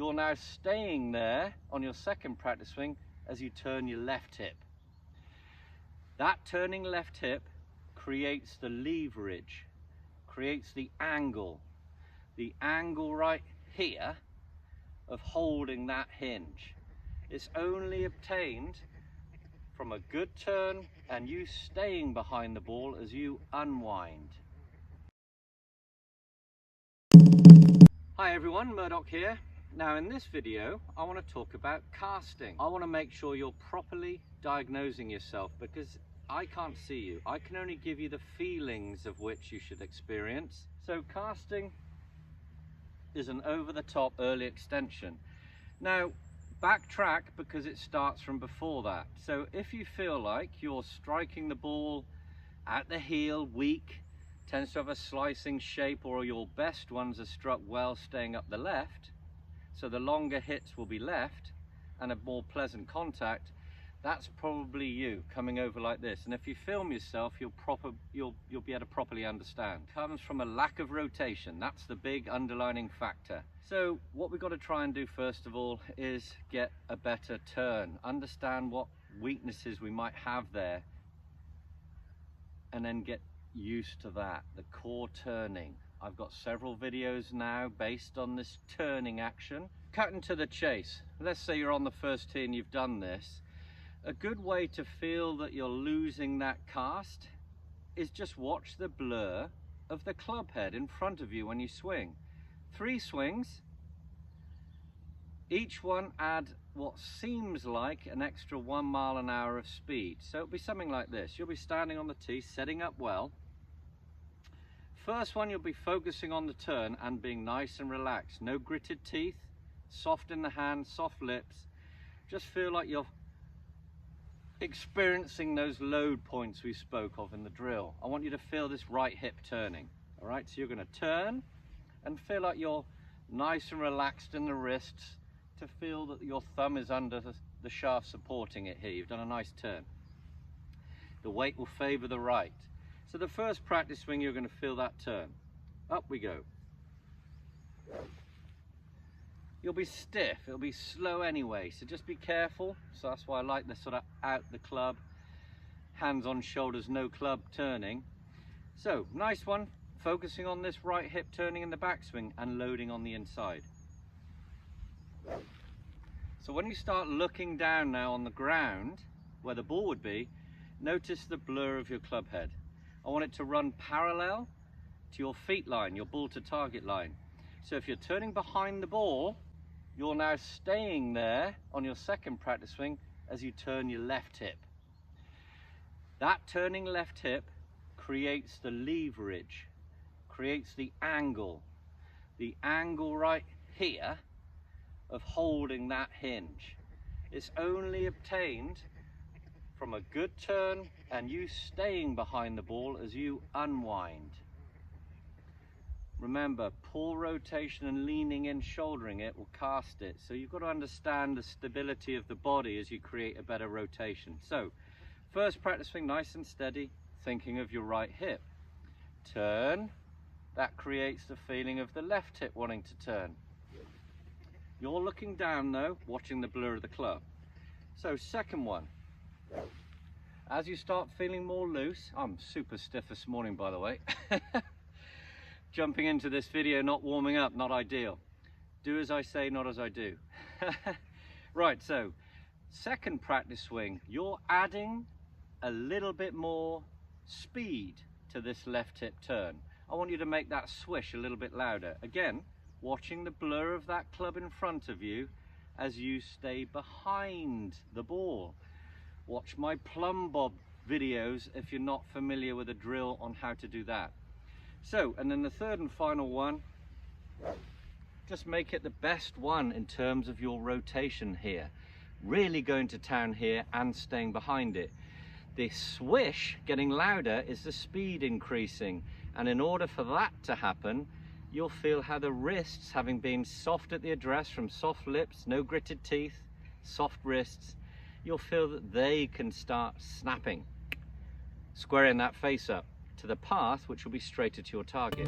You're now staying there on your second practice swing as you turn your left hip. That turning left hip creates the leverage, creates the angle right here of holding that hinge. It's only obtained from a good turn and you staying behind the ball as you unwind. Hi everyone, Murdoch here. Now in this video I want to talk about casting. I want to make sure you're properly diagnosing yourself because I can't see you. I can only give you the feelings of which you should experience. So casting is an over-the-top early extension. Now backtrack because it starts from before that. So if you feel like you're striking the ball at the heel weak, tends to have a slicing shape, or your best ones are struck well staying up the left, so the longer hits will be left and a more pleasant contact, that's probably you coming over like this. And if you film yourself, you'll be able to properly understand. It comes from a lack of rotation. That's the big underlining factor. So what we've got to try and do first of all is get a better turn, understand what weaknesses we might have there, and then get used to that, the core turning. I've got several videos now based on this turning action. Cutting to the chase, let's say you're on the first tee and you've done this. A good way to feel that you're losing that cast is just watch the blur of the club head in front of you when you swing. 3 swings, each one add what seems like an extra 1 mile an hour of speed. So it'll be something like this. You'll be standing on the tee, setting up well. First one, you'll be focusing on the turn and being nice and relaxed. No gritted teeth, soft in the hand, soft lips. Just feel like you're experiencing those load points we spoke of in the drill. I want you to feel this right hip turning. All right, so you're going to turn and feel like you're nice and relaxed in the wrists to feel that your thumb is under the shaft supporting it here. You've done a nice turn. The weight will favor the right. So the first practice swing, you're going to feel that turn. Up we go. You'll be stiff, it'll be slow anyway, so just be careful. So that's why I like the sort of out the club, hands on shoulders, no club turning. So nice one, focusing on this right hip turning in the backswing and loading on the inside. So when you start looking down now on the ground, where the ball would be, notice the blur of your club head. I want it to run parallel to your feet line, your ball to target line. So if you're turning behind the ball, you're now staying there on your second practice swing as you turn your left hip. That turning left hip creates the leverage, creates the angle right here of holding that hinge. It's only obtained from a good turn and you staying behind the ball as you unwind. Remember, poor rotation and leaning in, shouldering it will cast it. So you've got to understand the stability of the body as you create a better rotation. So first practice swing, nice and steady, thinking of your right hip. Turn, that creates the feeling of the left hip wanting to turn. You're looking down though, watching the blur of the club. So second one, as you start feeling more loose, I'm super stiff this morning by the way. Jumping into this video, not warming up, not ideal. Do as I say, not as I do. Right, so second practice swing, you're adding a little bit more speed to this left hip turn. I want you to make that swish a little bit louder. Again, watching the blur of that club in front of you as you stay behind the ball. Watch my plumb bob videos if you're not familiar with a drill on how to do that. So, and then the third and final one, just make it the best one in terms of your rotation here. Really going to town here and staying behind it. The swish getting louder is the speed increasing, and in order for that to happen, you'll feel how the wrists, having been soft at the address from soft lips, no gritted teeth, soft wrists, you'll feel that they can start snapping, squaring that face up to the path which will be straighter to your target.